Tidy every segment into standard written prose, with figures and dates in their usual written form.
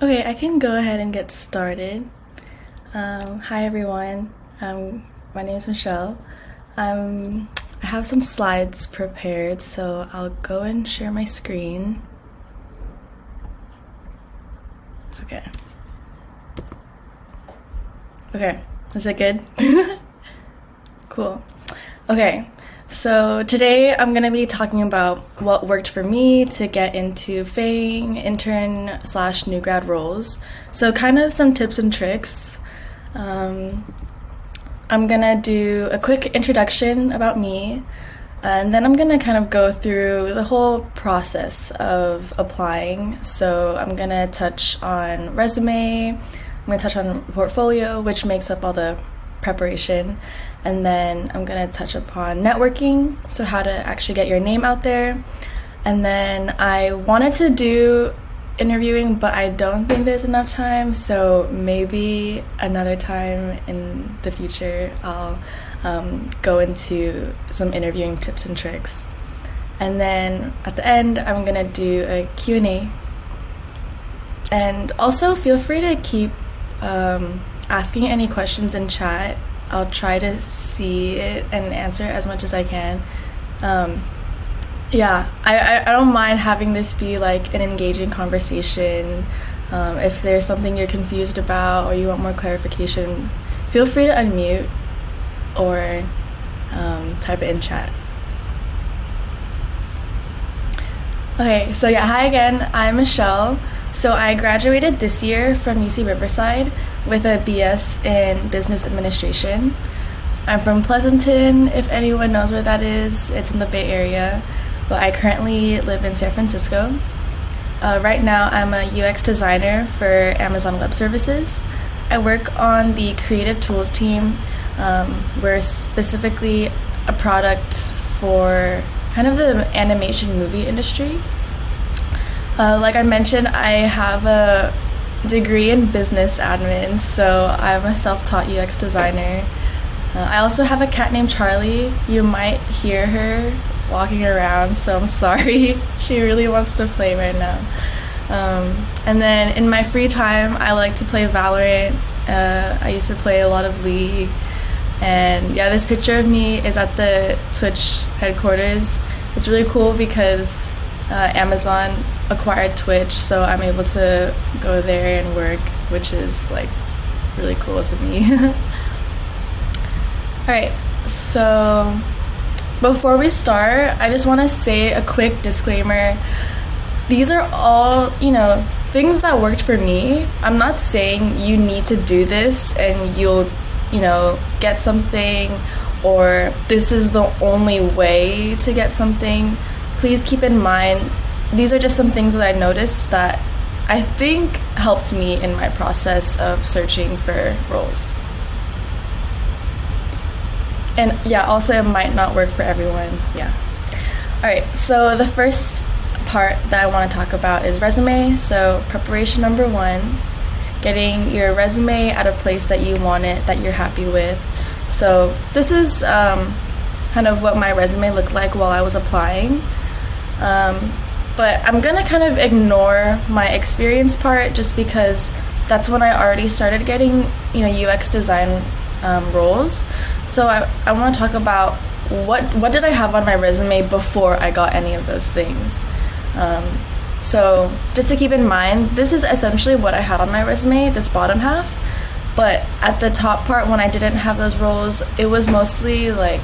Okay, I can go ahead and get started. Hi everyone. My name is Michelle. I have some slides prepared, so I'll go and share my screen. Okay. Okay, is it good? Cool. Okay, so today I'm gonna be talking about what worked for me to get into FANG, intern/new grad roles. So kind of some tips and tricks. I'm gonna do a quick introduction about me, and then I'm gonna kind of go through the whole process of applying. So I'm gonna touch on resume, I'm gonna touch on portfolio, which makes up all the preparation, and then I'm gonna touch upon networking, so how to actually get your name out there. And then I wanted to do interviewing, but I don't think there's enough time, so maybe another time in the future I'll go into some interviewing tips and tricks. And then at the end I'm gonna do a Q&A, and also feel free to keep asking any questions in chat. I'll try to see it and answer as much as I can. I don't mind having this be like an engaging conversation. If there's something you're confused about or you want more clarification, feel free to unmute or type it in chat. Okay, so hi again, I'm Michelle. So I graduated this year from UC Riverside with a BS in Business Administration. I'm from Pleasanton, if anyone knows where that is. It's in the Bay Area, but I currently live in San Francisco. Right now I'm a UX designer for Amazon Web Services. I work on the creative tools team. We're specifically a product for kind of the animation movie industry. Like I mentioned, I have a degree in business admin, so I'm a self-taught UX designer. I also have a cat named Charlie. You might hear her walking around, so I'm sorry. She really wants to play right now. And then in my free time, I like to play Valorant. I used to play a lot of League. And this picture of me is at the Twitch headquarters. It's really cool because Amazon acquired Twitch, so I'm able to go there and work, which is like really cool to me. Alright, so before we start, I just want to say a quick disclaimer. These are all, things that worked for me. I'm not saying you need to do this and you'll, get something, or this is the only way to get something. Please keep in mind, these are just some things that I noticed that I think helped me in my process of searching for roles. And also it might not work for everyone. Alright, so the first part that I want to talk about is resume. So preparation number 1, getting your resume at a place that you want it, that you're happy with. So this is kind of what my resume looked like while I was applying. But I'm gonna kind of ignore my experience part just because that's when I already started getting, UX design roles. So I want to talk about what did I have on my resume before I got any of those things. So just to keep in mind, this is essentially what I had on my resume, this bottom half. But at the top part, when I didn't have those roles, it was mostly like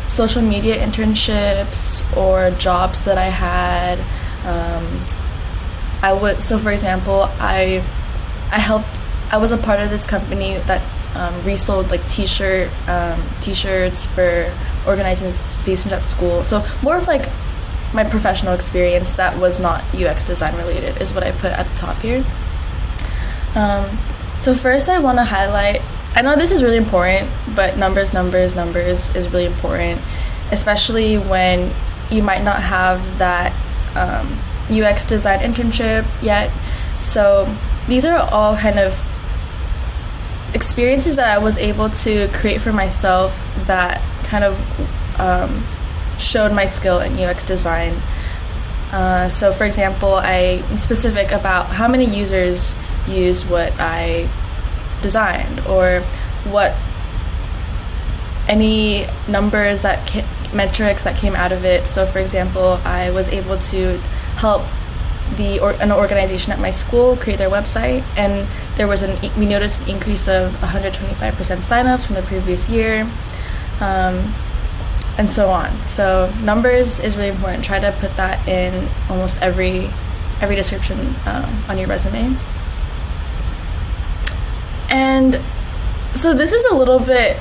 social media internships or jobs that I had. So for example, I was a part of this company that resold like t-shirts for organizations at school. So more of like my professional experience that was not UX design related is what I put at the top here. So first I want to highlight, I know this is really important, but numbers is really important, especially when you might not have that UX design internship yet. So these are all kind of experiences that I was able to create for myself that kind of showed my skill in UX design. So for example, I'm specific about how many users used what I designed, or what any numbers metrics that came out of it. So for example, I was able to help an organization at my school create their website, and we noticed an increase of 125% signups from the previous year, and so on. So numbers is really important. Try to put that in almost every description on your resume. And so this is a little bit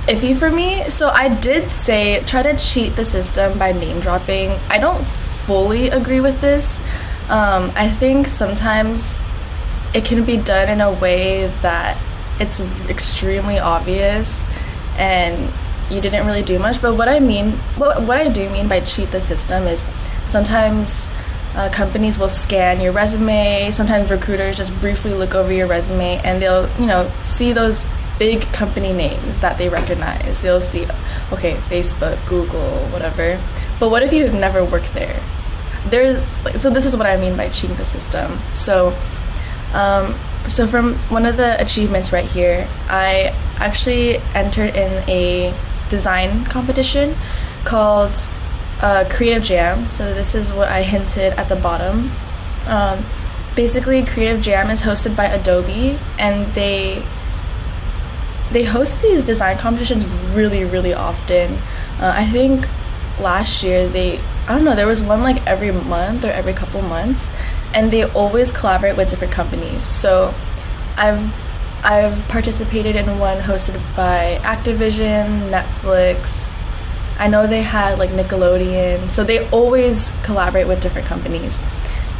iffy for me. So I did say try to cheat the system by name dropping. I don't fully agree with this. I think sometimes it can be done in a way that it's extremely obvious and you didn't really do much. But what I do mean by cheat the system is sometimes companies will scan your resume. Sometimes recruiters just briefly look over your resume and they'll, see those big company names that they recognize. They'll see, okay, Facebook, Google, whatever. But what if you've never worked there? So this is what I mean by cheating the system. So from one of the achievements right here, I actually entered in a design competition called Creative Jam. So this is what I hinted at the bottom. Basically, Creative Jam is hosted by Adobe, and they host these design competitions really, really often. I think last year there was one like every month or every couple months, and they always collaborate with different companies. So I've participated in one hosted by Activision, Netflix. I know they had like Nickelodeon. So they always collaborate with different companies.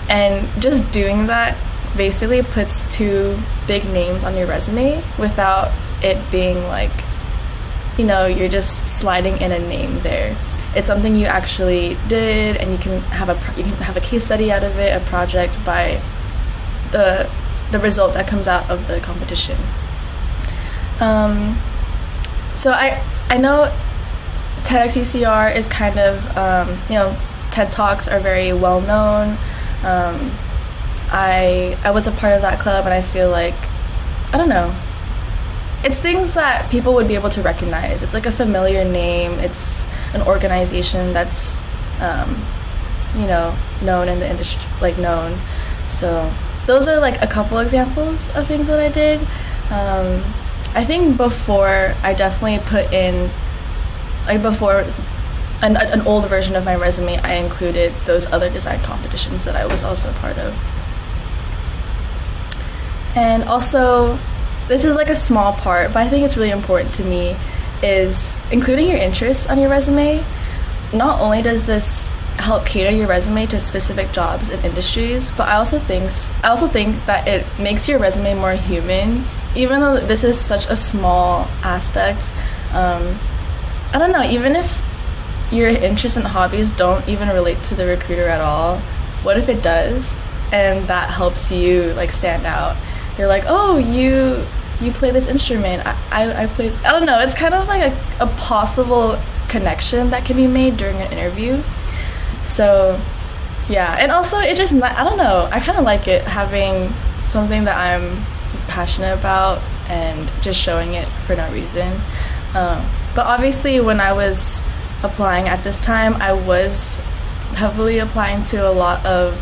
And just doing that basically puts two big names on your resume without it being like, you're just sliding in a name there. It's something you actually did, and you can have a case study out of it, a project by the result that comes out of the competition. So I know TEDx UCR is kind of TED Talks are very well known. I was a part of that club, and I feel like, I don't know, it's things that people would be able to recognize. It's like a familiar name. It's an organization that's known in the industry, like known. So those are like a couple examples of things that I did. I think before, I definitely put in, like before an old version of my resume, I included those other design competitions that I was also a part of. And also, this is like a small part, but I think it's really important to me, is including your interests on your resume. Not only does this help cater your resume to specific jobs and industries, but I also think that it makes your resume more human, even though this is such a small aspect. I don't know, even if your interests and hobbies don't even relate to the recruiter at all, what if it does, and that helps you like stand out? They're like, oh, you play this instrument. I play. I don't know. It's kind of like a possible connection that can be made during an interview. So, yeah. And also, it just, I don't know. I kind of like it, having something that I'm passionate about and just showing it for no reason. But obviously, when I was applying at this time, I was heavily applying to a lot of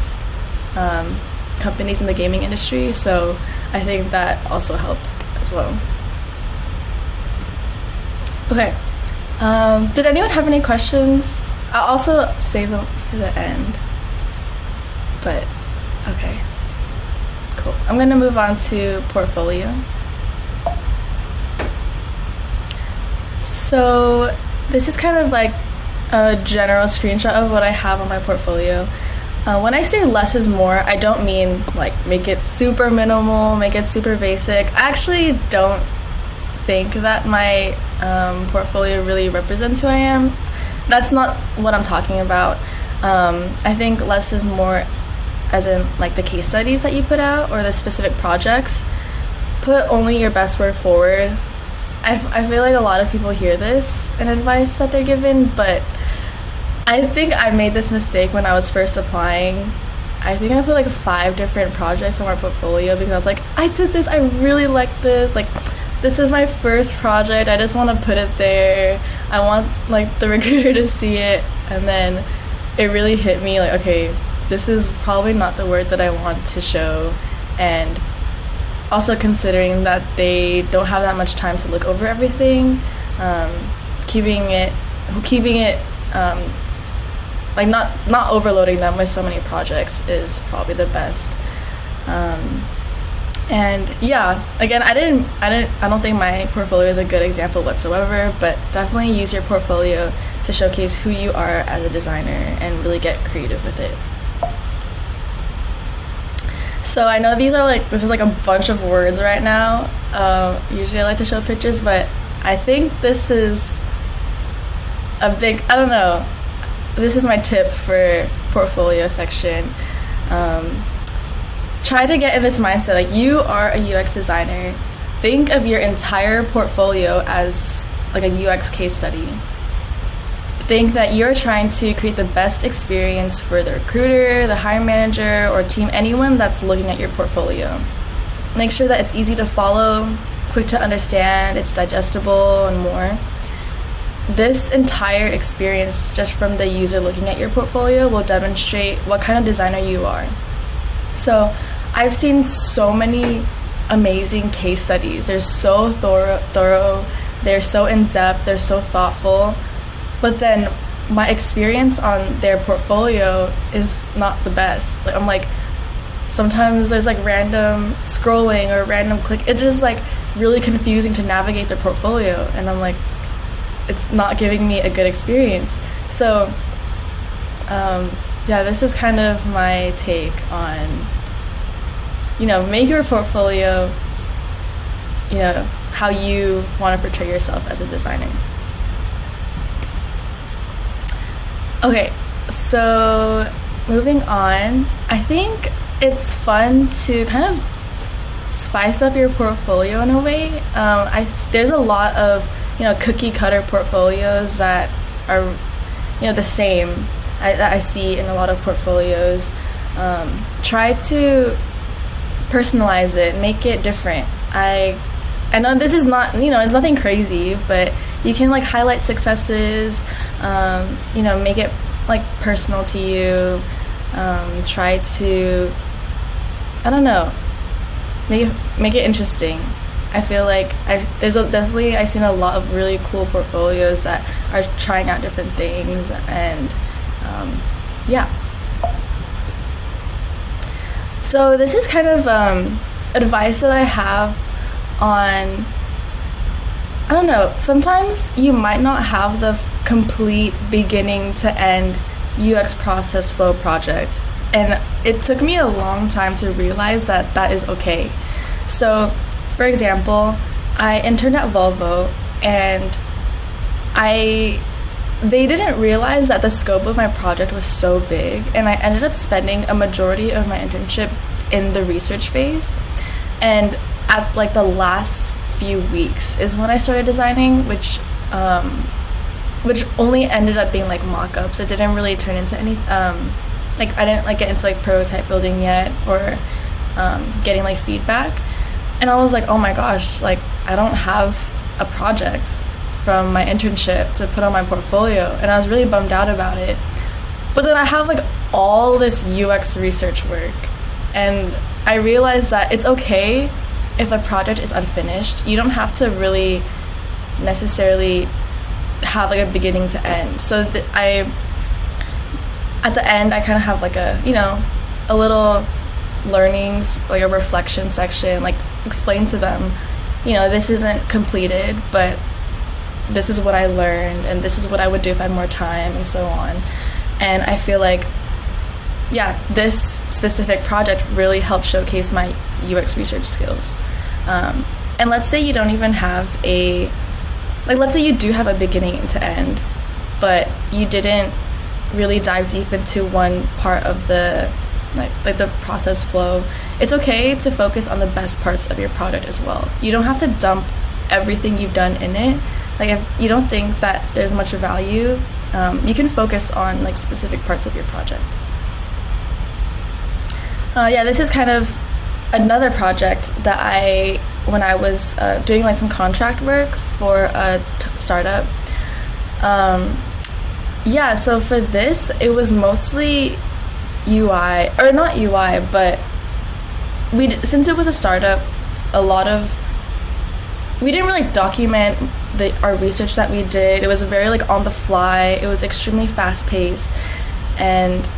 companies in the gaming industry. So I think that also helped as well. Okay. Did anyone have any questions? I'll also save them for the end. But, okay. Cool. I'm going to move on to portfolio. So this is kind of like a general screenshot of what I have on my portfolio. When I say less is more, I don't mean like make it super minimal, make it super basic. I actually don't think that my portfolio really represents who I am. That's not what I'm talking about. I think less is more as in like the case studies that you put out or the specific projects. Put only your best word forward. I feel like a lot of people hear this in advice that they're given, but I think I made this mistake when I was first applying. I think I put like 5 different projects on my portfolio because I was like, I did this, I really like this, like this is my first project, I just want to put it there, I want like the recruiter to see it. And then it really hit me like, okay, this is probably not the work that I want to show. And also considering that they don't have that much time to look over everything, keeping it like not overloading them with so many projects is probably the best. And yeah, again, I don't think my portfolio is a good example whatsoever, but definitely use your portfolio to showcase who you are as a designer and really get creative with it. So I know this is like a bunch of words right now. Usually I like to show pictures, but I think this is a big, I don't know, this is my tip for portfolio section. Try to get in this mindset, like you are a UX designer. Think of your entire portfolio as like a UX case study. Think that you're trying to create the best experience for the recruiter, the hiring manager, or team, anyone that's looking at your portfolio. Make sure that it's easy to follow, quick to understand, it's digestible, and more. This entire experience, just from the user looking at your portfolio, will demonstrate what kind of designer you are. So I've seen so many amazing case studies. They're so thorough, they're so in-depth, they're so thoughtful, but then my experience on their portfolio is not the best. Like, I'm like, sometimes there's like random scrolling or random click. It's just like really confusing to navigate their portfolio, and I'm like, it's not giving me a good experience. So yeah, this is kind of my take on, make your portfolio, how you want to portray yourself as a designer. Okay, so moving on, I think it's fun to kind of spice up your portfolio in a way. There's a lot of cookie cutter portfolios that are the same that I see in a lot of portfolios. Try to personalize it, make it different. I know this is not, it's nothing crazy, but you can like highlight successes, make it like personal to you. Try to, I don't know, make it interesting. I feel like I've seen a lot of really cool portfolios that are trying out different things, and yeah. So this is kind of advice that I have on, I don't know, sometimes you might not have the complete beginning to end UX process flow project, and it took me a long time to realize that that is okay. So for example, I interned at Volvo, and they didn't realize that the scope of my project was so big, and I ended up spending a majority of my internship in the research phase. And at like the last few weeks is when I started designing, which only ended up being like mock-ups. It didn't really turn into any like I didn't like get into like prototype building yet, or getting like feedback. And I was like, oh my gosh, like I don't have a project from my internship to put on my portfolio, and I was really bummed out about it. But then I have like all this UX research work, and I realized that it's okay if a project is unfinished. You don't have to really necessarily have like a beginning to end. So at the end I kind of have like a little learnings, like a reflection section, like explain to them, this isn't completed, but this is what I learned, and this is what I would do if I had more time, and so on. And I feel like, yeah, this specific project really helped showcase my UX research skills. And let's say you don't even have let's say you do have a beginning to end, but you didn't really dive deep into one part of the like the process flow. It's okay to focus on the best parts of your product as well. You don't have to dump everything you've done in it. Like if you don't think that there's much value you can focus on like specific parts of your project. This is kind of another project that when I was doing like some contract work for a startup. So for this, it was mostly UI, or not UI, but since it was a startup, we didn't really document our research that we did. It was very like on the fly. It was extremely fast paced, and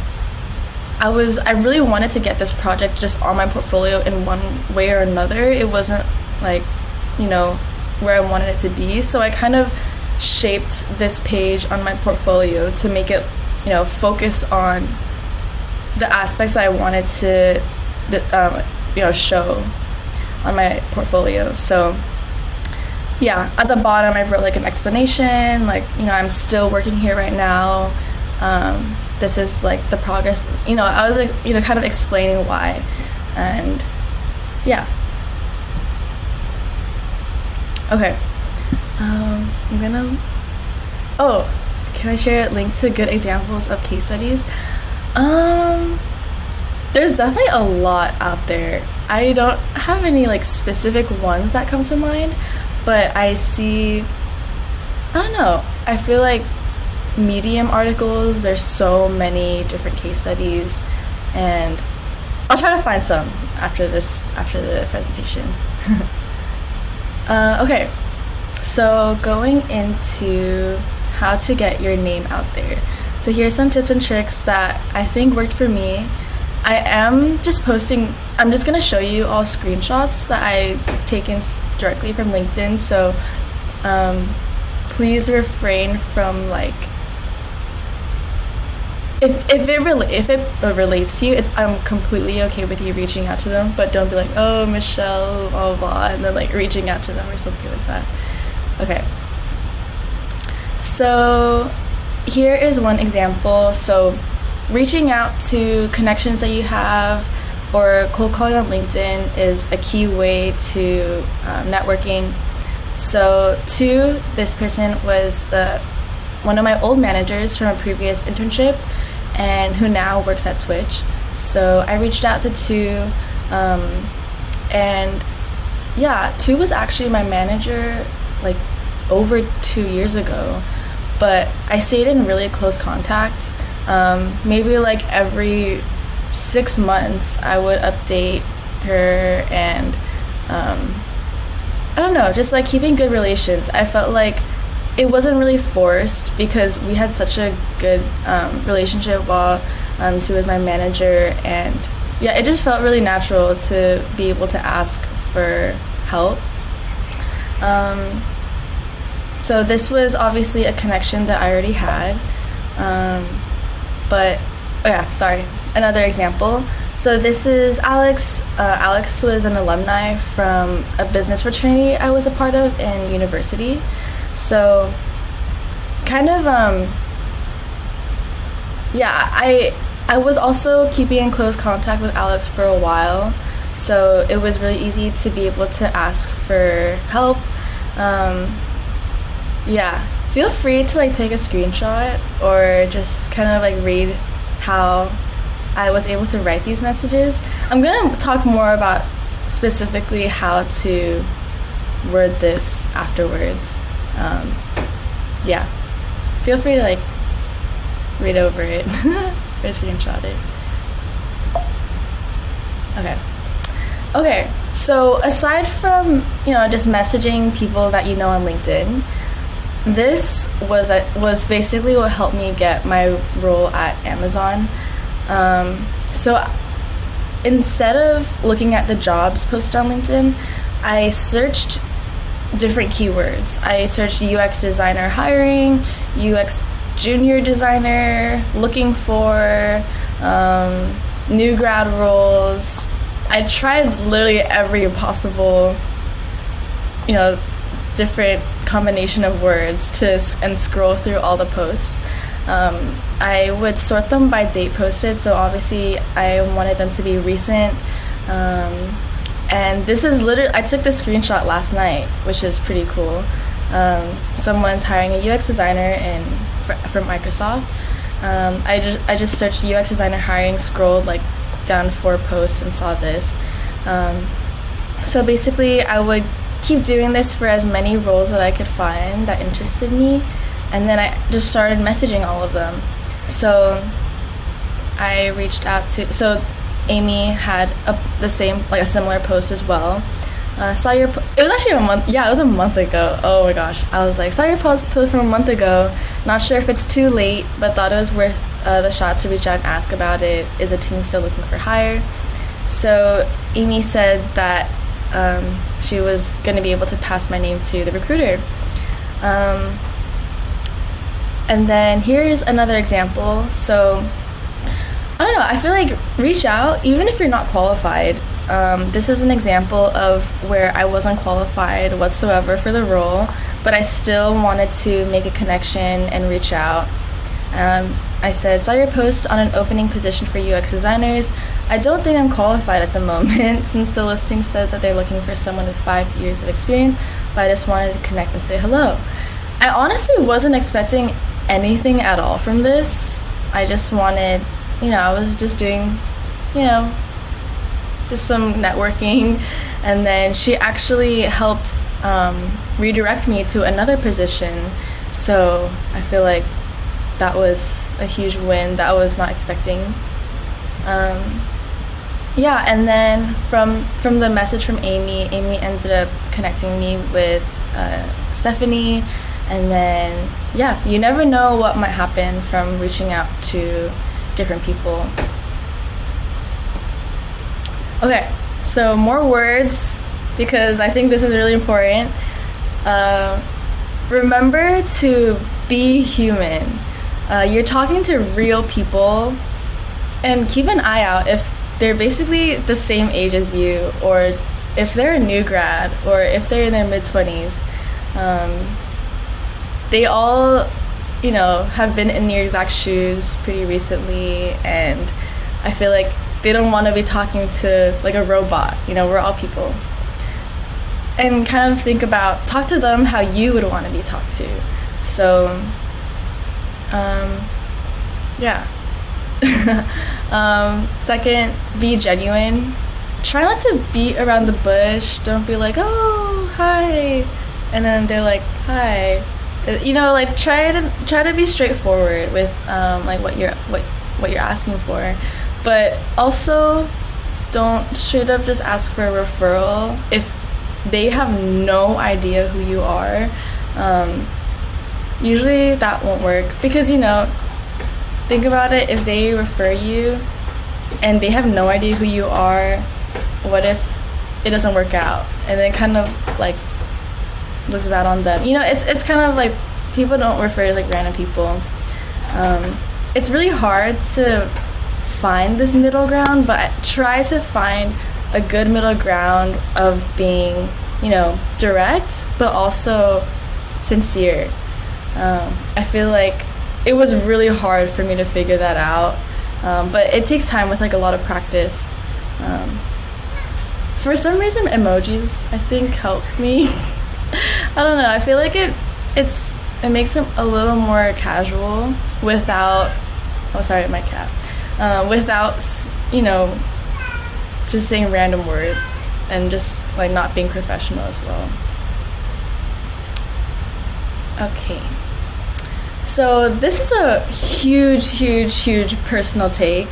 I really wanted to get this project just on my portfolio in one way or another. It wasn't like, where I wanted it to be. So I kind of shaped this page on my portfolio to make it, focus on the aspects that I wanted to, show on my portfolio. So at the bottom I wrote like an explanation, like, I'm still working here right now. This is like the progress, I was like, kind of explaining why. And okay. Can I share a link to good examples of case studies? There's definitely a lot out there. I don't have any like specific ones that come to mind, but I don't know, I feel like Medium articles, there's so many different case studies, and I'll try to find some after the presentation. Okay, so going into how to get your name out there. So here's some tips and tricks that I think worked for me. I'm just going to show you all screenshots that I've taken directly from LinkedIn, so please refrain from like, if it relates to you, I'm completely okay with you reaching out to them, but don't be like, oh, Michelle, blah, blah, and then like reaching out to them or something like that. Okay. So here is one example. So reaching out to connections that you have or cold calling on LinkedIn is a key way to networking. So this person was one of my old managers from a previous internship, and who now works at Twitch. So I reached out to Tu, and Tu was actually my manager like over 2 years ago, but I stayed in really close contact. Maybe like every 6 months I would update her, and I don't know, just like keeping good relations. I felt like it wasn't really forced because we had such a good relationship while Tu was my manager, and it just felt really natural to be able to ask for help. So this was obviously a connection that I already had, another example. So this is Alex. Alex was an alumni from a business fraternity I was a part of in university. So kind of I was also keeping in close contact with Alex for a while, so it was really easy to be able to ask for help. Feel free to like take a screenshot or just kind of like read how I was able to write these messages. I'm gonna talk more about specifically how to word this afterwards. Feel free to like read over it or screenshot it. Okay, so aside from just messaging people that you know on LinkedIn, this was basically what helped me get my role at Amazon. So instead of looking at the jobs posted on LinkedIn, I searched different keywords. I searched UX designer hiring, UX junior designer, looking for new grad roles. I tried literally every possible, different combination of words and scroll through all the posts. I would sort them by date posted, so obviously I wanted them to be recent. And this is literally, I took this screenshot last night, which is pretty cool. Someone's hiring a UX designer in from Microsoft. I just searched UX designer hiring, scrolled like down 4 posts and saw this. So basically, I would keep doing this for as many roles that I could find that interested me, and then I just started messaging all of them. So I reached out to, so Amy had a similar post as well. Saw your, it was actually it was a month ago. Oh my gosh. I was like, saw your post from a month ago. Not sure if it's too late, but thought it was worth the shot to reach out and ask about it. Is the team still looking for hire? So Amy said that she was going to be able to pass my name to the recruiter. And then here's another example. So I don't know, I feel like reach out even if you're not qualified. This is an example of where I wasn't qualified whatsoever for the role, but I still wanted to make a connection and reach out. I said, saw your post on an opening position for UX designers. I don't think I'm qualified at the moment since the listing says that they're looking for someone with 5 years of experience, but I just wanted to connect and say hello. I honestly wasn't expecting anything at all from this. I just wanted, I was just doing, just some networking, and then she actually helped redirect me to another position. So I feel like that was a huge win that I was not expecting. And then from the message from Amy ended up connecting me with Stephanie, and then you never know what might happen from reaching out to different people. Okay, so more words, because I think this is really important. Remember to be human. You're talking to real people, and keep an eye out if they're basically the same age as you, or if they're a new grad, or if they're in their mid-20s. They all, have been in your exact shoes pretty recently, and I feel like they don't want to be talking to like a robot. We're all people. And kind of talk to them how you would want to be talked to. So, second, be genuine. Try not to beat around the bush. Don't be like, oh, hi, and then they're like, hi. Try to be straightforward with what you're asking for, but also don't straight up just ask for a referral if they have no idea who you are. Usually that won't work, because think about it, if they refer you and they have no idea who you are, what if it doesn't work out, and then kind of like looks bad on them. It's kind of like people don't refer to like random people. It's really hard to find this middle ground, but try to find a good middle ground of being, direct, but also sincere. I feel like it was really hard for me to figure that out, but it takes time with like a lot of practice. For some reason, emojis, I think, help me. I don't know. I feel like it makes it a little more casual without. Oh, sorry, my cat. Without just saying random words and just like not being professional as well. Okay. So this is a huge personal take.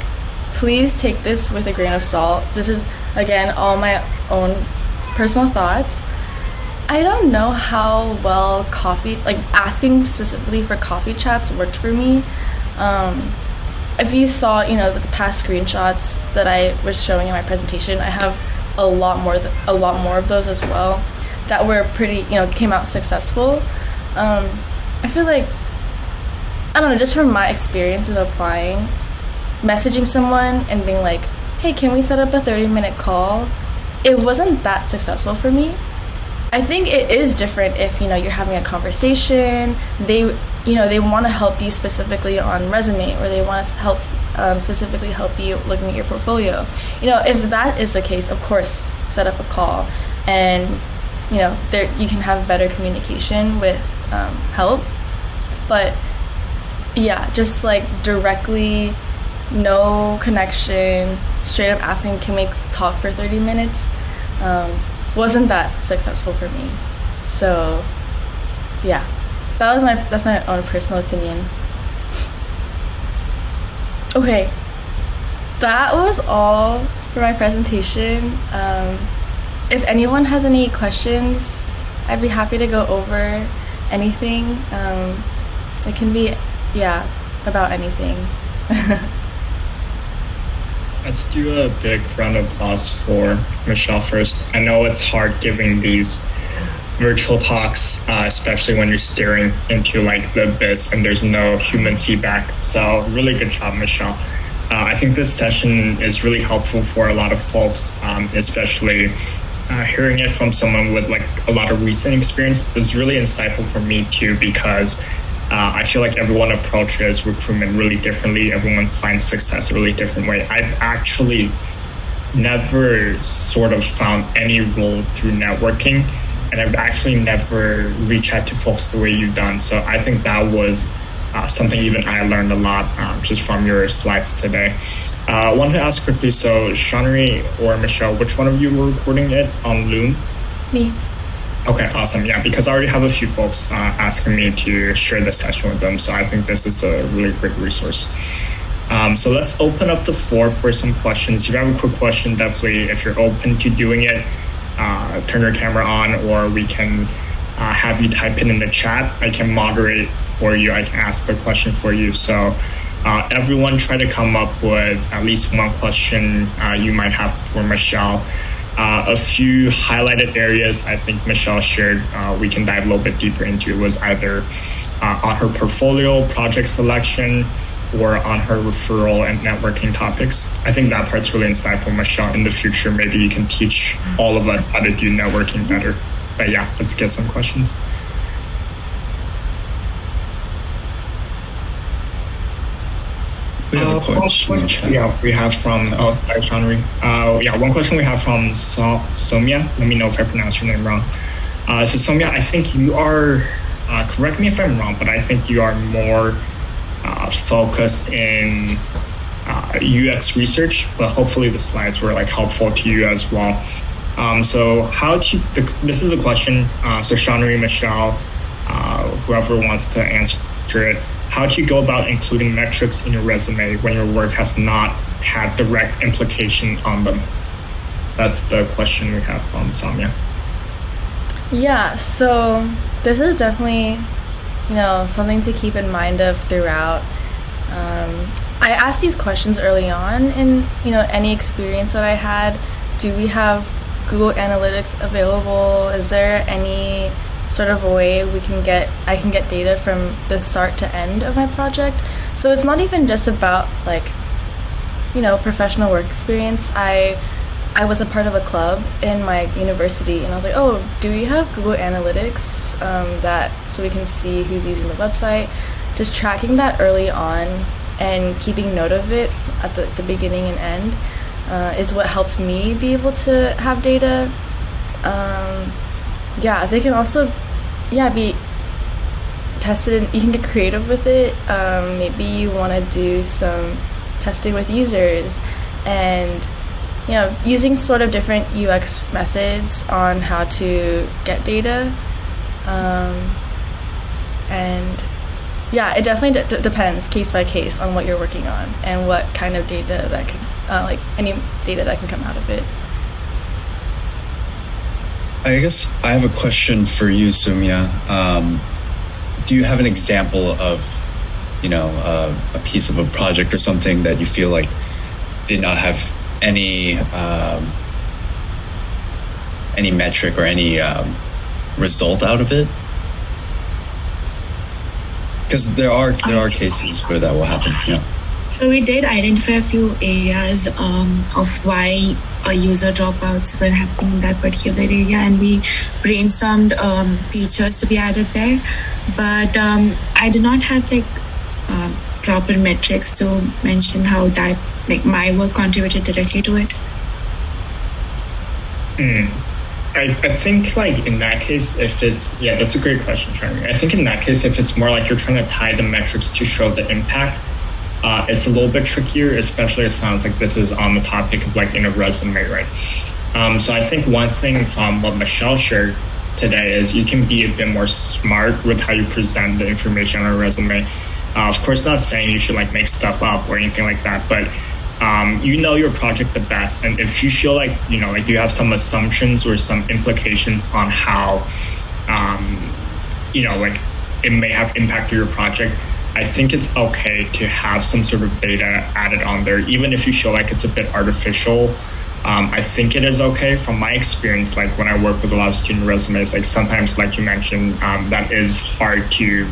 Please take this with a grain of salt. This is, again, all my own personal thoughts. I don't know how well asking specifically for coffee chats worked for me. If you saw, the past screenshots that I was showing in my presentation, I have a lot more of those as well that were pretty, came out successful. I feel like, I don't know, just from my experience of applying, messaging someone and being like, hey, can we set up a 30-minute call? It wasn't that successful for me. I think it is different if, you're having a conversation, they want to help you specifically on resume, or they want to specifically help you looking at your portfolio. If that is the case, of course, set up a call, and, you can have better communication with help. But Yeah, just like directly, no connection, straight up asking, can we talk for 30 minutes? Wasn't that successful for me. So, yeah, that's my own personal opinion. Okay, that was all for my presentation. If anyone has any questions, I'd be happy to go over anything. It can be, yeah, about anything. Let's do a big round of applause for Michelle first. I know it's hard giving these virtual talks, especially when you're staring into like the abyss and there's no human feedback. So really good job, Michelle. I think this session is really helpful for a lot of folks, especially hearing it from someone with like a lot of recent experience. It was really insightful for me too, because I feel like everyone approaches recruitment really differently. Everyone finds success a really different way. I've actually never sort of found any role through networking, and I've actually never reached out to folks the way you've done. So I think that was something even I learned a lot just from your slides today. I wanted to ask quickly, so Shanri or Michelle, which one of you were recording it on Loom? Me. Okay, awesome. Yeah, because I already have a few folks asking me to share the session with them. So I think this is a really great resource. So let's open up the floor for some questions. If you have a quick question, definitely, if you're open to doing it, turn your camera on, or we can have you type it in the chat. I can moderate for you. I can ask the question for you. So everyone try to come up with at least one question you might have for Michelle. A few highlighted areas I think Michelle shared we can dive a little bit deeper into was either on her portfolio, project selection, or on her referral and networking topics. I think that part's really insightful, Michelle. In the future, maybe you can teach all of us how to do networking better. But yeah, let's get some questions. We have a question in the chat. Yeah, we have from, sorry, Shanri. Yeah, one question we have from Somya. Let me know if I pronounce your name wrong. So Somya, I think you are, correct me if I'm wrong, but I think you are more focused in UX research, but hopefully the slides were like helpful to you as well. So this is a question, so Shanri, Michelle, whoever wants to answer it, how do you go about including metrics in your resume when your work has not had direct implication on them? That's the question we have from Samya. Yeah, so this is definitely, something to keep in mind of throughout. I asked these questions early on in, any experience that I had. Do we have Google Analytics available? Is there any sort of a way I can get data from the start to end of my project? So it's not even just about professional work experience. I was a part of a club in my university, and I was like, oh, do we have Google Analytics so we can see who's using the website? Just tracking that early on and keeping note of it at the beginning and end is what helped me be able to have data. They can also, be tested, and you can get creative with it. Maybe you want to do some testing with users and, using sort of different UX methods on how to get data. It definitely depends case by case on what you're working on and what kind of data that can, any data that can come out of it. I guess I have a question for you, Sumya. Do you have an example of, a piece of a project or something that you feel like did not have any metric or any result out of it? Because there are cases where that will happen. Yeah. So we did identify a few areas of why user dropouts were happening in that particular area, and we brainstormed features to be added there. But I do not have proper metrics to mention how that my work contributed directly to it. I think like in that case, if it's yeah, that's a great question, Jeremy. I think in that case, if it's more like you're trying to tie the metrics to show the impact, it's a little bit trickier, especially it sounds like this is on the topic of like in a resume, right? So I think one thing from what Michelle shared today is you can be a bit more smart with how you present the information on a resume. Of course, not saying you should like make stuff up or anything like that, but you know your project the best, and if you feel like like you have some assumptions or some implications on how like it may have impacted your project, I think it's okay to have some sort of data added on there, even if you feel like it's a bit artificial. I think it is okay. From my experience, like when I work with a lot of student resumes, like sometimes, like you mentioned, that is hard to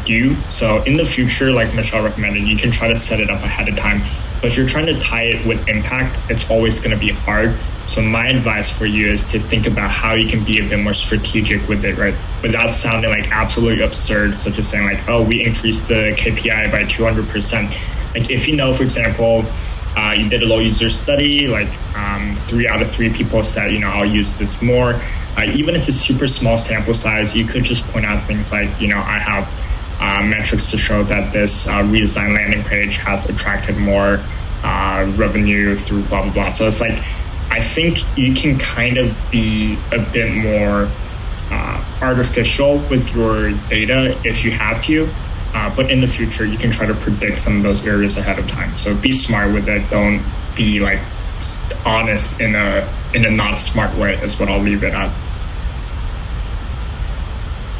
do. So in the future, like Michelle recommended, you can try to set it up ahead of time. But if you're trying to tie it with impact, it's always going to be hard. So my advice for you is to think about how you can be a bit more strategic with it, right? Without sounding like absolutely absurd, such as saying like, oh, we increased the KPI by 200%. Like if you know, for example, you did a low user study, like 3 out of 3 people said, I'll use this more. Even if it's a super small sample size, you could just point out things like, I have metrics to show that this redesigned landing page has attracted more revenue through blah, blah, blah. So it's like, I think you can kind of be a bit more artificial with your data if you have to. But in the future, you can try to predict some of those areas ahead of time. So be smart with it. Don't be like honest in a not smart way is what I'll leave it at.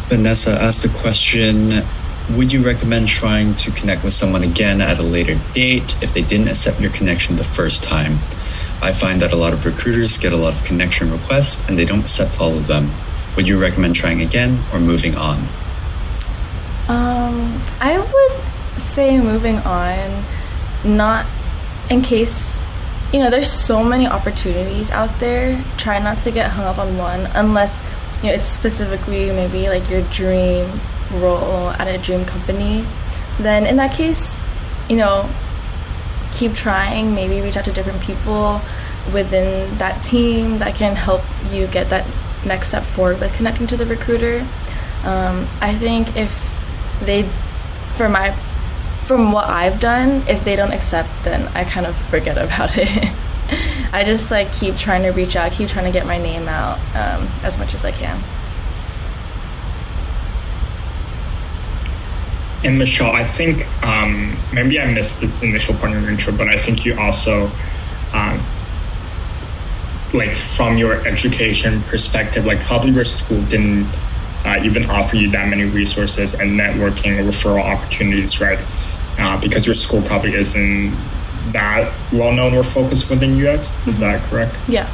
Vanessa asked a question. Would you recommend trying to connect with someone again at a later date if they didn't accept your connection the first time? I find that a lot of recruiters get a lot of connection requests and they don't accept all of them. Would you recommend trying again or moving on? I would say moving on, not in case, there's so many opportunities out there. Try not to get hung up on one unless, it's specifically maybe like your dream role at a dream company. Then in that case, keep trying, maybe reach out to different people within that team that can help you get that next step forward with connecting to the recruiter. I think if they, from what I've done, if they don't accept, then I kind of forget about it. I just like keep trying to reach out, keep trying to get my name out as much as I can. And Michelle, I think maybe I missed this initial part of your intro, but I think you also, like from your education perspective, like probably your school didn't even offer you that many resources and networking or referral opportunities, right? Because your school probably isn't that well-known or focused within UX. Is that correct? Yeah.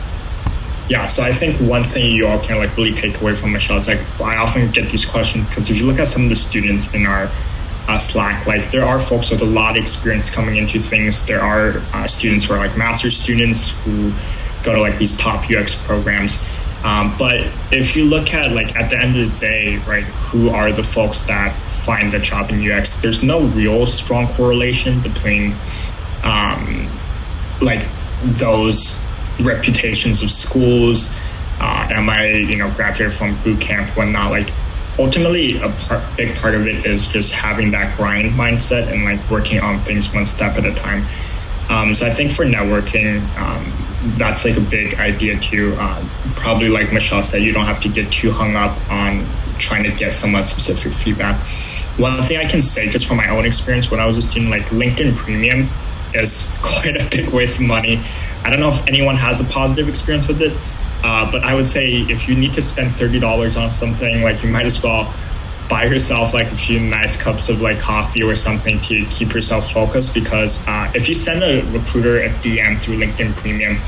Yeah, so I think one thing you all can like really take away from Michelle is like, I often get these questions because if you look at some of the students in our Slack, like there are folks with a lot of experience coming into things. There are students who are like master's students who go to like these top UX programs. But if you look at like at the end of the day, right, who are the folks that find the job in UX? There's no real strong correlation between like those reputations of schools. Am I, graduated from boot camp, whatnot? Like ultimately, big part of it is just having that grind mindset and like working on things one step at a time. So I think for networking, that's like a big idea too. Probably like Michelle said, you don't have to get too hung up on trying to get someone specific feedback. One thing I can say just from my own experience when I was a student, like LinkedIn Premium is quite a big waste of money. I don't know if anyone has a positive experience with it, but I would say if you need to spend $30 on something, like you might as well buy yourself like a few nice cups of like coffee or something to keep yourself focused, because if you send a recruiter a DM through LinkedIn Premium,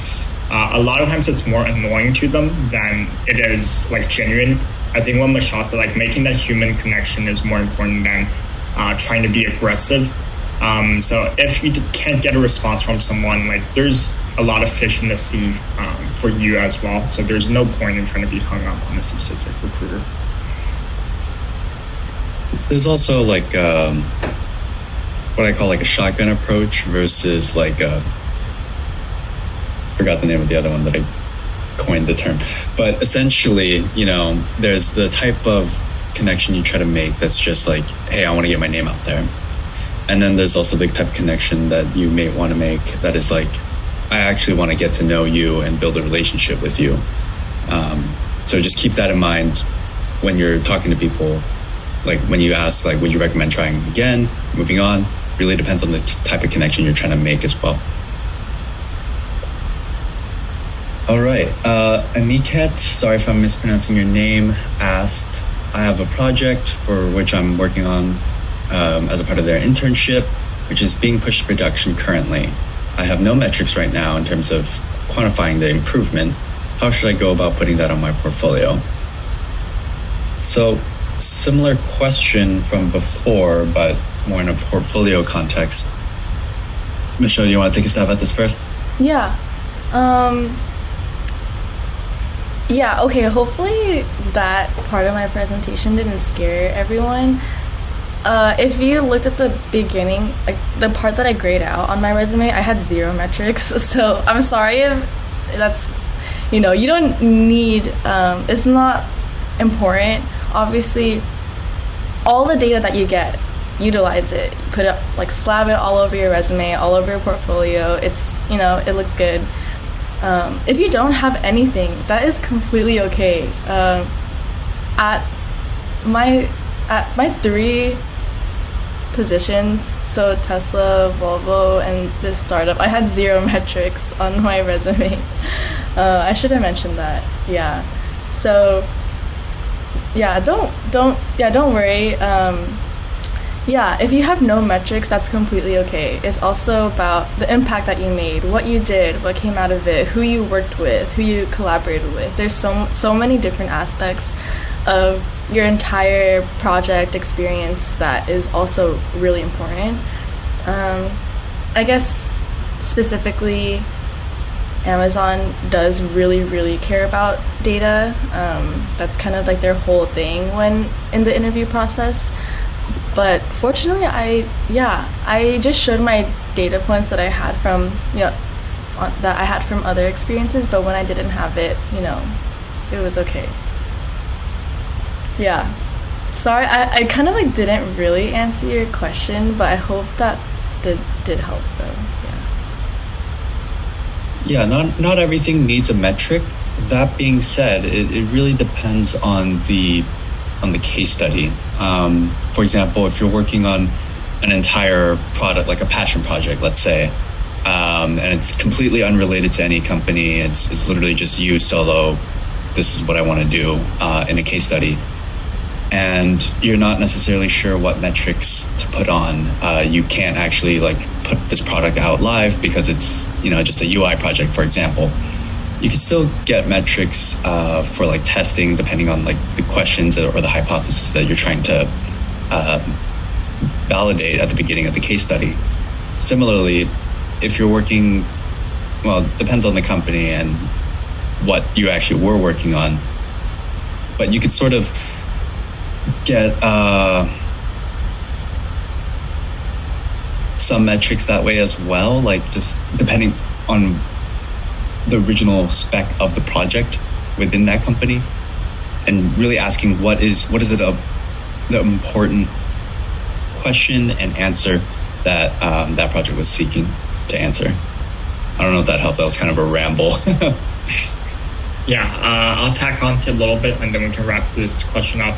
a lot of times it's more annoying to them than it is like genuine. I think what Michelle said, like making that human connection is more important than trying to be aggressive. So if you can't get a response from someone, like there's a lot of fish in the sea for you as well. So there's no point in trying to be hung up on a specific recruiter. There's also like what I call like a shotgun approach versus like forgot the name of the other one that I coined the term, but essentially, there's the type of connection you try to make that's just like, hey, I want to get my name out there. And then there's also the type of connection that you may want to make that is like, I actually want to get to know you and build a relationship with you. So just keep that in mind when you're talking to people. Like when you ask, like, would you recommend trying again, moving on? Really depends on the type of connection you're trying to make as well. All right. Aniket, sorry if I'm mispronouncing your name, asked, I have a project for which I'm working on as a part of their internship, which is being pushed to production currently. I have no metrics right now in terms of quantifying the improvement. How should I go about putting that on my portfolio? So, similar question from before, but more in a portfolio context. Michelle, do you want to take a stab at this first? Yeah. Yeah, okay, hopefully that part of my presentation didn't scare everyone. If you looked at the beginning, like the part that I grayed out on my resume, I had 0 metrics. So I'm sorry if that's, you don't need, it's not important. Obviously, all the data that you get, utilize it. Put it, like slap it all over your resume, all over your portfolio. It's, it looks good. If you don't have anything, that is completely okay. At my 3 positions, so Tesla, Volvo, and this startup, I had 0 metrics on my resume. I should have mentioned that. Yeah. So yeah, don't worry. Yeah, if you have no metrics, that's completely okay. It's also about the impact that you made, what you did, what came out of it, who you worked with, who you collaborated with. There's so many different aspects of your entire project experience that is also really important. I guess specifically, Amazon does really, really care about data. That's kind of like their whole thing when in the interview process. But fortunately, I just showed my data points that I had from, from other experiences. But when I didn't have it, it was okay. Yeah. Sorry, I kind of like didn't really answer your question, but I hope that did help though. Yeah, not everything needs a metric. That being said, it really depends on the case study. For example, if you're working on an entire product, like a passion project, let's say, and it's completely unrelated to any company, it's literally just you solo, this is what I want to do in a case study, and you're not necessarily sure what metrics to put on, you can't actually like put this product out live because it's just a UI project, for example. You can still get metrics for like testing, depending on like the questions or the hypothesis that you're trying to validate at the beginning of the case study. Similarly, if you're working, well, it depends on the company and what you actually were working on, but you could sort of get some metrics that way as well, like just depending on the original spec of the project within that company, and really asking what is it the important question and answer that that project was seeking to answer. I don't know if that helped. That was kind of a ramble. Yeah, I'll tack on to a little bit and then we can wrap this question up.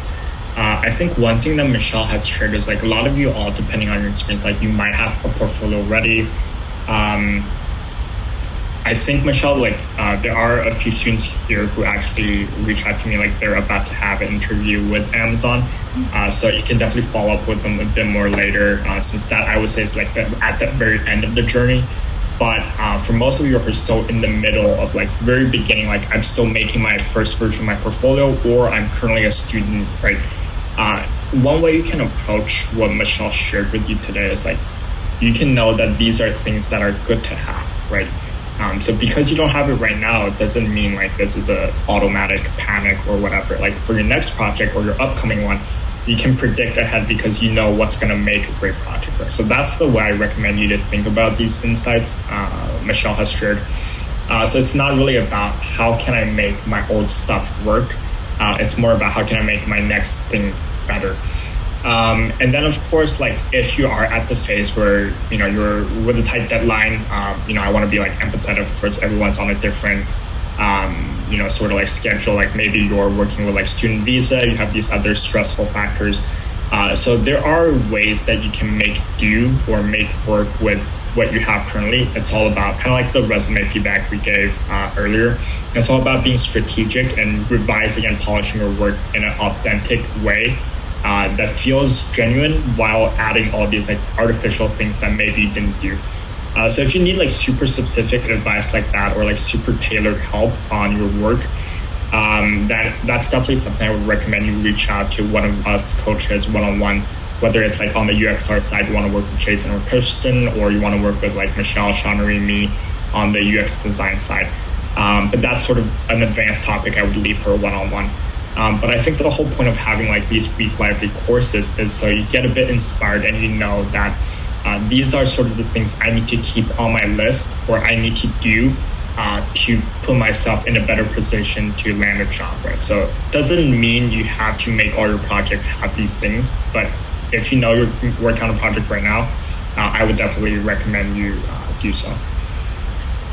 I think one thing that Michelle has shared is like a lot of you all, depending on your experience, like you might have a portfolio ready. I think, Michelle, like there are a few students here who actually reach out to me like they're about to have an interview with Amazon. So you can definitely follow up with them a bit more later, since that I would say is like at the very end of the journey. But for most of you who are still in the middle of like very beginning, like I'm still making my first version of my portfolio, or I'm currently a student, right? One way you can approach what Michelle shared with you today is like, you can know that these are things that are good to have, right? So because you don't have it right now, it doesn't mean like this is a automatic panic or whatever. Like for your next project or your upcoming one, you can predict ahead because you know what's going to make a great project. Right? So that's the way I recommend you to think about these insights Michelle has shared. So it's not really about how can I make my old stuff work. It's more about how can I make my next thing better. And then of course, like if you are at the phase where, you're with a tight deadline, I want to be like empathetic. Of course, everyone's on a different, sort of like schedule. Like maybe you're working with like student visa, you have these other stressful factors. So there are ways that you can make do or make work with what you have currently. It's all about kind of like the resume feedback we gave earlier. It's all about being strategic and revising and polishing your work in an authentic way that feels genuine while adding all these like artificial things that maybe you didn't do. So if you need like super specific advice like that, or like super tailored help on your work, that's definitely something I would recommend you reach out to one of us coaches one-on-one, whether it's like on the UX side, you want to work with Jason or Kirsten, or you want to work with like Michelle, Shawnee, me on the UX design side. But that's sort of an advanced topic I would leave for a one-on-one. But I think the whole point of having like these week lively courses is so you get a bit inspired and you know that these are sort of the things I need to keep on my list, or I need to do to put myself in a better position to land a job, right? So it doesn't mean you have to make all your projects have these things, but if you know you're working on a project right now, I would definitely recommend you do so.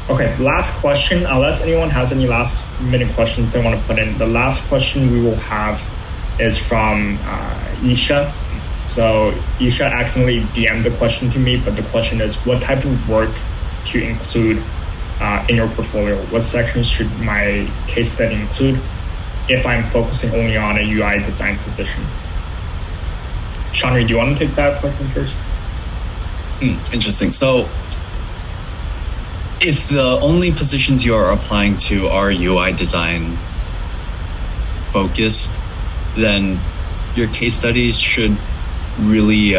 Okay, last question. Unless anyone has any last minute questions they want to put in, the last question we will have is from Isha. So Isha accidentally DM'd the question to me, but the question is, what type of work to include in your portfolio? What sections should my case study include if I'm focusing only on a UI design position? Shawnee, do you want to take that question first? Interesting. So if the only positions you are applying to are UI design focused, then your case studies should really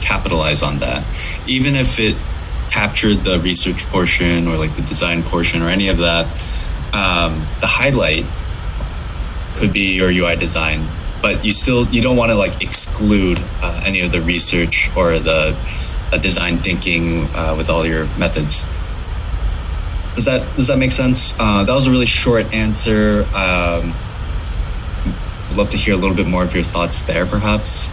capitalize on that. Even if it captured the research portion or like the design portion or any of that, the highlight could be your UI design, but you don't want to like exclude any of the research or the design thinking with all your methods. Does that make sense? That was a really short answer. I'd love to hear a little bit more of your thoughts there, perhaps.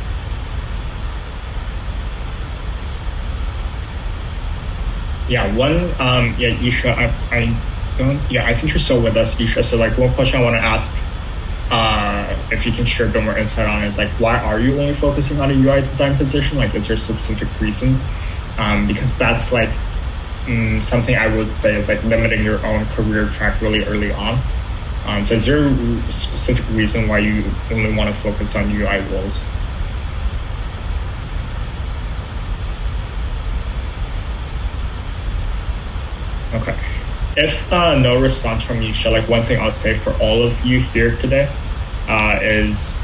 Yeah, Isha, I think you're still with us, Isha. So like one question I want to ask, if you can share a bit more insight on, is like, why are you only focusing on a UI design position? Like, is there a specific reason? Because that's like something I would say is like limiting your own career track really early on. So is there a specific reason why you only want to focus on UI roles? Okay. If no response from you, like one thing I'll say for all of you here today is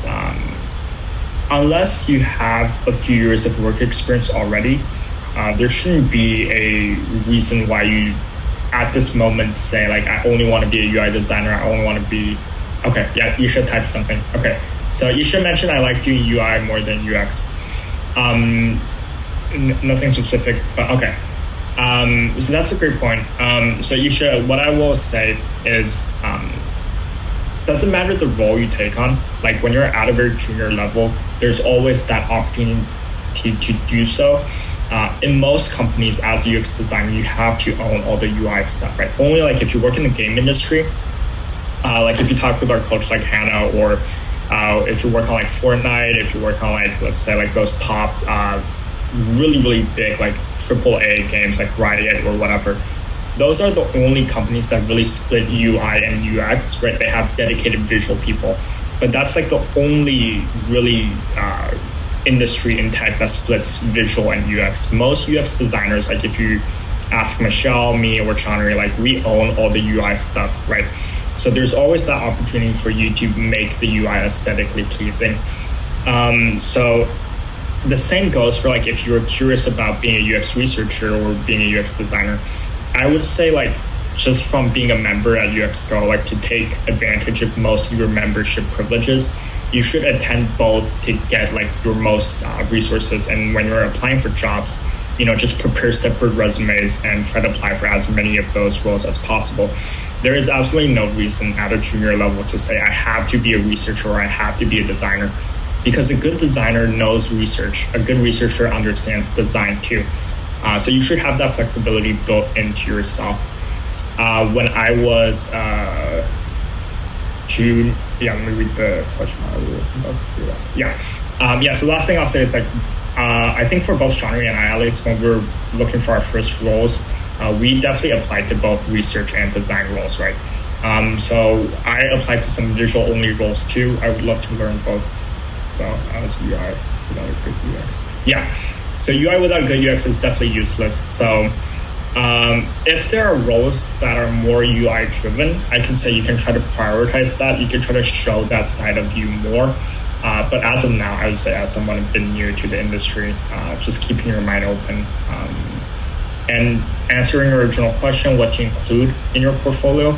unless you have a few years of work experience already, there shouldn't be a reason why you at this moment say like, I only want to be a UI designer, I only want to be, okay, yeah, you should type something. Okay, so you should mention I like doing UI more than UX. Nothing specific, but okay. So that's a great point. So Isha, what I will say is, doesn't matter the role you take on. Like when you're at a very junior level, there's always that opportunity to do so. In most companies, as a UX designer, you have to own all the UI stuff, right? Only like if you work in the game industry, like if you talk with our coach like Hannah, or if you work on like Fortnite, if you work on like, let's say like those top really, really big like AAA games like Riot or whatever, those are the only companies that really split UI and UX, right? They have dedicated visual people, but that's like the only really industry in tech that splits visual and UX. Most UX designers, like if you ask Michelle, me, or Chanri, like we own all the UI stuff, right? So there's always that opportunity for you to make the UI aesthetically pleasing. So the same goes for like if you're curious about being a UX researcher or being a UX designer. I would say like just from being a member at UXGo, like to take advantage of most of your membership privileges, you should attend both to get like your most resources. And when you're applying for jobs, just prepare separate resumes and try to apply for as many of those roles as possible. There is absolutely no reason at a junior level to say I have to be a researcher or I have to be a designer, because a good designer knows research. A good researcher understands design too. So you should have that flexibility built into yourself. When I was June, let me read the question. So the last thing I'll say is I think for both Shanri and I, at least when we were looking for our first roles, we definitely applied to both research and design roles, right? So I applied to some visual only roles too. I would love to learn both. Well, as UI without a good UX. So UI without good UX is definitely useless. So if there are roles that are more UI driven, I can say you can try to prioritize that. You can try to show that side of you more. But as of now, I would say as someone who's been new to the industry, just keeping your mind open and answering your original question, what to include in your portfolio.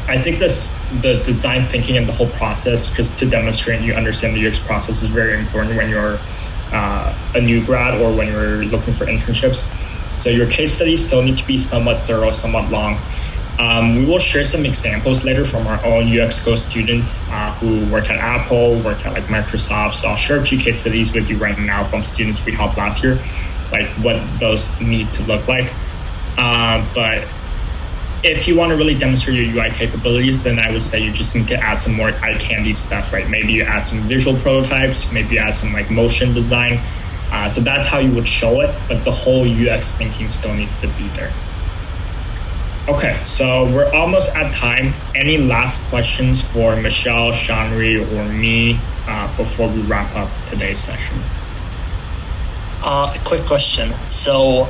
I think the design thinking and the whole process, just to demonstrate you understand the UX process, is very important when you're a new grad or when you're looking for internships. So your case studies still need to be somewhat thorough, somewhat long. We will share some examples later from our own UX Go students who work at Apple, work at Microsoft. So I'll share a few case studies with you right now from students we helped last year, what those need to look like. But if you want to really demonstrate your UI capabilities, then I would say you just need to add some more eye candy stuff, right? Maybe you add some visual prototypes, maybe you add some motion design. So that's how you would show it, but the whole UX thinking still needs to be there. Okay, so we're almost at time. Any last questions for Michelle, Shanri, or me before we wrap up today's session? A quick question. So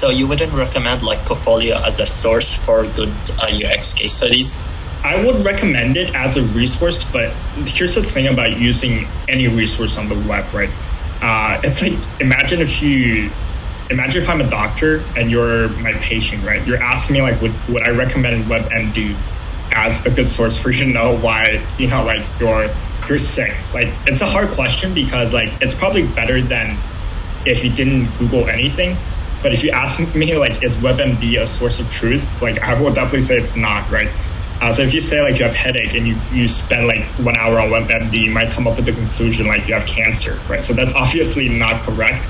you wouldn't recommend Cofolio as a source for good UX case studies? I would recommend it as a resource, but here's the thing about using any resource on the web, right? It's imagine if I'm a doctor and you're my patient, right? You're asking me would I recommend WebMD as a good source for you to know why you're sick? It's a hard question because it's probably better than if you didn't Google anything. But if you ask me is WebMD a source of truth? I will definitely say it's not, right? So if you say you have headache and you spend 1 hour on WebMD, you might come up with the conclusion you have cancer, right? So that's obviously not correct.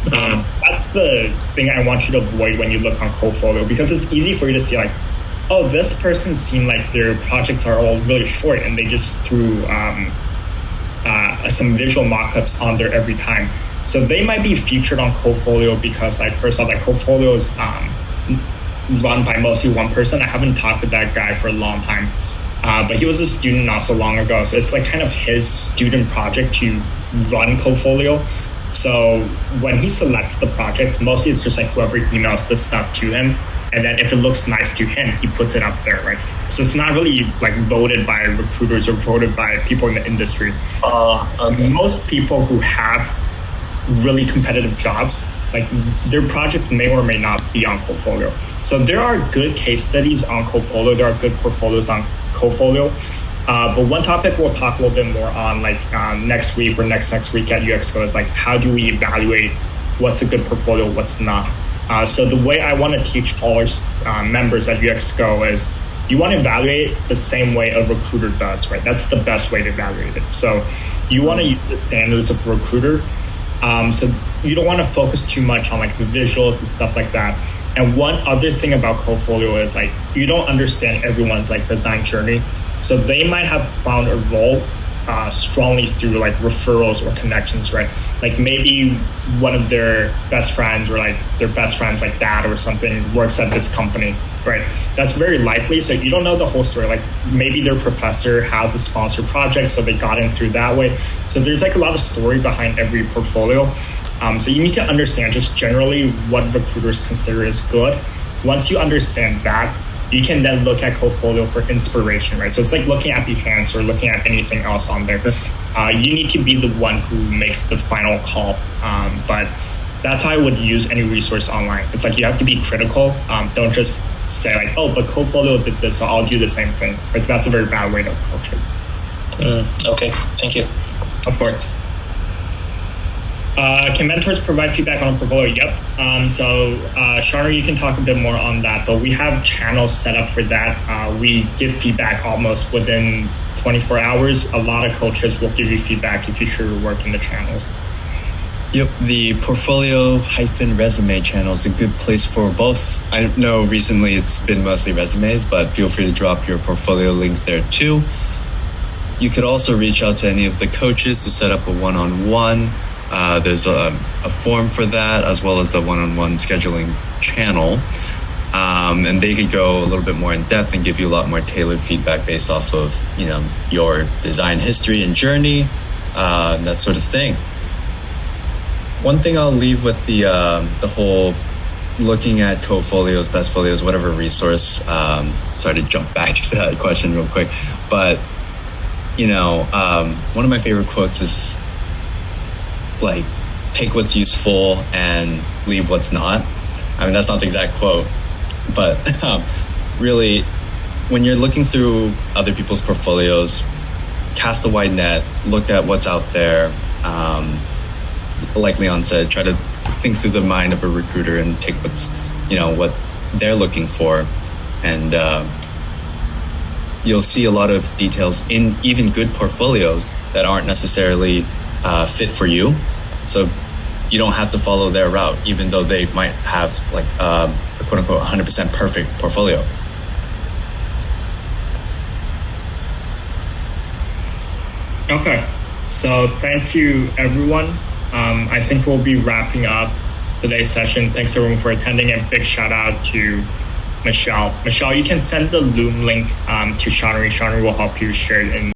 That's the thing I want you to avoid when you look on Cofolio, because it's easy for you to see this person seemed like their projects are all really short and they just threw some visual mock-ups on there every time. So they might be featured on Cofolio because first off, Cofolio is run by mostly one person. I haven't talked with that guy for a long time, but he was a student not so long ago. So it's kind of his student project to run Cofolio. So when he selects the project, mostly it's just whoever emails the stuff to him. And then if it looks nice to him, he puts it up there, right? So it's not really voted by recruiters or voted by people in the industry. Okay. Most people who have really competitive jobs, their project may or may not be on Cofolio. So there are good case studies on Cofolio. There are good portfolios on Cofolio. But one topic we'll talk a little bit more on next week or next week at UXGo is how do we evaluate what's a good portfolio, what's not. So the way I want to teach all our members at UXGo is you want to evaluate the same way a recruiter does, right? That's the best way to evaluate it. So you want to use the standards of a recruiter. So you don't want to focus too much on the visuals and stuff like that. And one other thing about Cofolio is you don't understand everyone's design journey. So they might have found a role strongly through referrals or connections, right? Maybe one of their best friends or their best friend's dad or something works at this company, right? That's very likely. So you don't know the whole story. Maybe their professor has a sponsored project, so they got in through that way. So there's a lot of story behind every portfolio. So you need to understand just generally what recruiters consider as good. Once you understand that, you can then look at Cofolio for inspiration, right? So it's looking at Behance or looking at anything else on there. You need to be the one who makes the final call. But that's how I would use any resource online. It's you have to be critical. Don't just say but Cofolio did this, so I'll do the same thing. But that's a very bad way to approach it. Okay, thank you. Of course. Can mentors provide feedback on a portfolio? Yep. Sharner, you can talk a bit more on that, but we have channels set up for that. We give feedback almost within 24 hours. A lot of coaches will give you feedback if you share your work in the channels. Yep, the portfolio-resume channel is a good place for both. I know recently it's been mostly resumes, but feel free to drop your portfolio link there too. You could also reach out to any of the coaches to set up a one-on-one. There's a form for that, as well as the one-on-one scheduling channel. And they could go a little bit more in depth and give you a lot more tailored feedback based off of, your design history and journey, that sort of thing. One thing I'll leave with the whole looking at co-folios, best folios, whatever resource. Sorry to jump back to that question real quick, but one of my favorite quotes is like, take what's useful and leave what's not. I mean, that's not the exact quote, but really, when you're looking through other people's portfolios, cast a wide net, look at what's out there. Like Leon said, try to think through the mind of a recruiter and take what's, what they're looking for. And you'll see a lot of details in even good portfolios that aren't necessarily fit for you. So you don't have to follow their route, even though they might have like a quote unquote 100% perfect portfolio. Okay, so thank you, everyone. I think we'll be wrapping up today's session. Thanks everyone for attending, and big shout out to Michelle. Michelle, you can send the Loom link to Shanri. Shanri will help you share it in